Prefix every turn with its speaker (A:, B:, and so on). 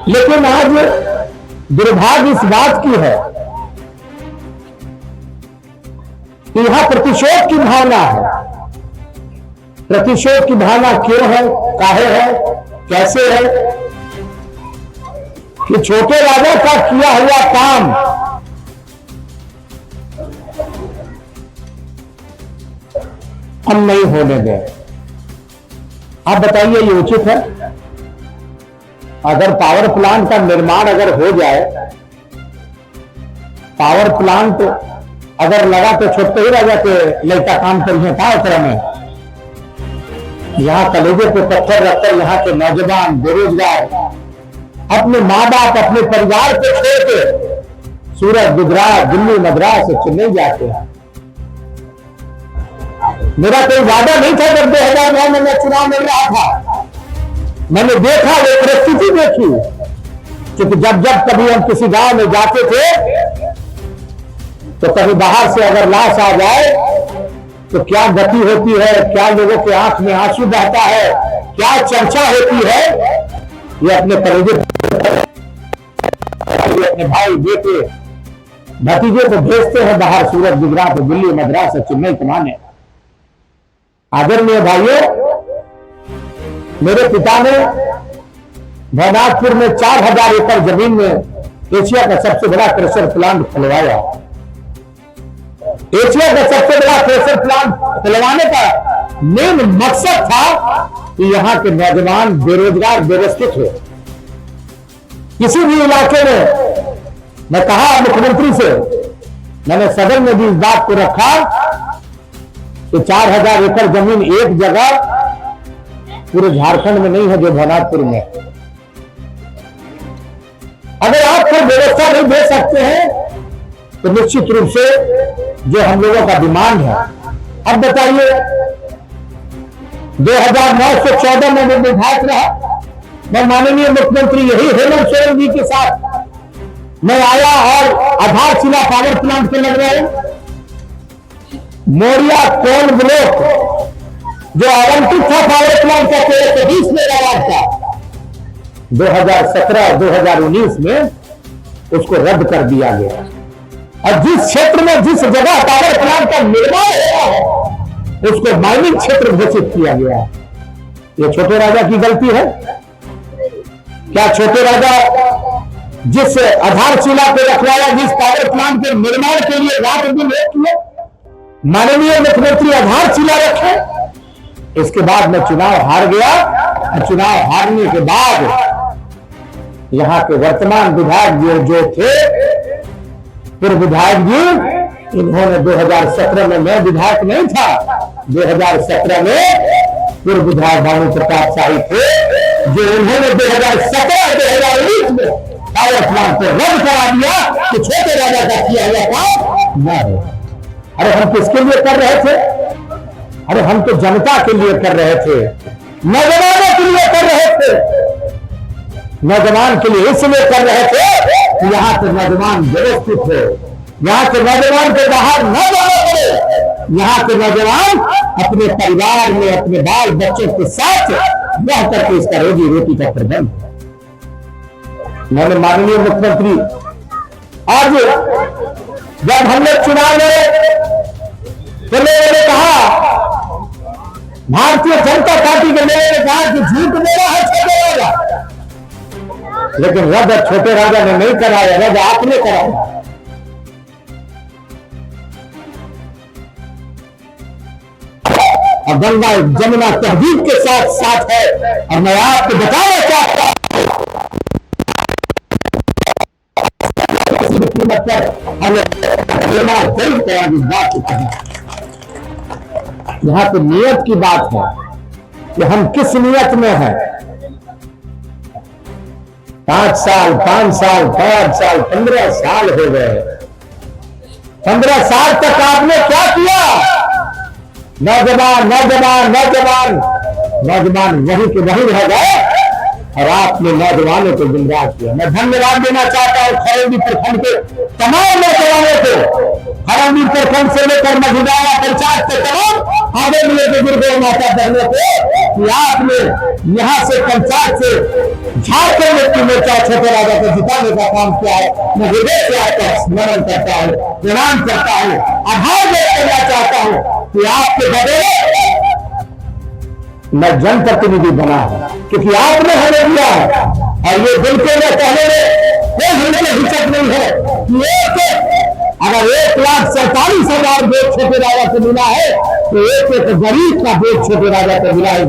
A: लेकिन आज दुर्भाग्य इस बात की है कि यहां प्रतिशोध की भावना है। प्रतिशोध की भावना क्यों है, काहे है, कैसे है कि छोटे राजा का किया हुआ काम हम नहीं होने दें। आप बताइए ये उचित है? अगर पावर प्लांट का निर्माण अगर हो जाए, पावर प्लांट अगर लगा तो छोटे ही राजा के लड़का काम करिए था उतरा में। यहां कलेजे पे पत्थर रखकर यहाँ के नौजवान बेरोजगार अपने माँ बाप अपने परिवार को छोड़ के सूरत, गुजरात, दिल्ली, मद्रास, चेन्नई जाते हैं। मेरा कोई वादा नहीं था जब 2009 में मैं चुनाव लड़ रहा था। मैंने देखा, वो परिस्थिति देखी, क्योंकि जब जब कभी हम किसी गांव में जाते थे तो कभी बाहर से अगर लाश आ जाए तो क्या गति होती है, क्या लोगों के आंख में आंसू बहता है, क्या चर्चा होती है। ये अपने परिजन, अपने भाई, बेटे, भतीजे को भेजते हैं बाहर सूरत, गुजरात, दिल्ली, मद्रास, चेन्नई कमाने। आदरणीय भाइयों, मेरे पिता ने भवनाथपुर में 4000 एकड़ जमीन में एशिया का सबसे बड़ा क्रशर प्लांट खुलवाया। एशिया का सबसे बड़ा क्रशर प्लांट खुलवाने का मेन मकसद था कि यहां के नौजवान बेरोजगार व्यवस्थित हो। किसी भी इलाके में मैं कहा मुख्यमंत्री से, मैंने सदन में भी इस बात को रखा कि 4000 एकड़ जमीन एक जगह पूरे झारखंड में नहीं है जो भवनाथपुर में। अगर आप कोई व्यवस्था नहीं दे सकते हैं तो निश्चित रूप से जो हम लोगों का डिमांड है, अब बताइए 2009 से 14 में मैं विधायक रहा। मैं माननीय मुख्यमंत्री यही हेमंत सोरेन जी के साथ मैं आया और आधारशिला पावर प्लांट पे लग रहे हैं। मोरिया कोल ब्लॉक जो आवंटित था पावर प्लांट का 1320 मेगावाट का, 2017-2019 में उसको रद्द कर दिया गया। और जिस क्षेत्र में जिस जगह पावर प्लांट का निर्माण हुआ है उसको माइनिंग क्षेत्र घोषित किया गया। ये छोटे राजा की गलती है क्या? छोटे राजा जिस आधारशिला को रखवाया, जिस पावर प्लांट के निर्माण के लिए रात दिन एक किए, माननीय मुख्यमंत्री आधारशिला रखे। इसके बाद मैं चुनाव हार गया और चुनाव हारने के बाद यहां के वर्तमान विधायक जो थे, पूर्व विधायक जी, इन्होंने 2017 में, मैं विधायक नहीं था, 2017 में पूर्व विधायक भानु प्रताप शाही थे, जो उन्होंने 2017-2019 में पावर प्लांट को रद्द करा दिया कि छोटे राजा का किया हुआ काम न हो। अरे हम किसके लिए कर रहे थे? अरे हम तो जनता के लिए कर रहे थे, नौजवानों के लिए कर रहे थे। नौजवान के लिए इसलिए कर रहे थे कि यहाँ के नौजवान व्यवस्थित हो, यहाँ के नौजवान को बाहर न जाना पड़े, यहाँ के नौजवान अपने परिवार में अपने बाल बच्चों के साथ रह करके इसका रोजी रोटी का प्रबंध। मैंने माननीय मुख्यमंत्री, आज जब हम लोग चुनाव लड़े तो लोगों ने कहा, भारतीय जनता पार्टी के लोगों ने कहा कि झूठ बोला है छोटे राजा, लेकिन रद्द छोटे राजा ने नहीं कराया, रद्द आपने कराया। और गंगा जमुना तहजीब के साथ साथ है। और मैं आपको बताना चाहता हूं, यहाँ तो नियत की बात है कि हम किस नियत में हैं। 5 साल 15 साल हो गए। 15 साल तक आपने क्या किया? नौजवान वही के वही रह गए और आपने नौजवानों को गुमराह किया। मैं धन्यवाद देना चाहता हूँ खरौली प्रखंड के तमाम नौजवानों को, खरौली प्रखंड से लेकर मझुदाया पंचायत के तमाम आदरणीय बुजुर्गों माता बहनों को कि आपने यहाँ से पंचायत से झारखंड मुक्ति मोर्चा छोटे राजा को जिताने का काम किया है। मैं हृदय से आपका स्मरण करता हूँ, प्रणाम करता हूँ, आभार व्यक्त करना चाहता हूँ कि आपके बदले मैं जनप्रतिनिधि बना है, क्योंकि आपने हमें दिया है। और ये बिल्कुल में कहने में कोई हमने हिचक नहीं है कि अगर 1,47,000 वोट छोटे राजा को मिला है तो एक गरीब का वोट छोटे राजा को मिला है।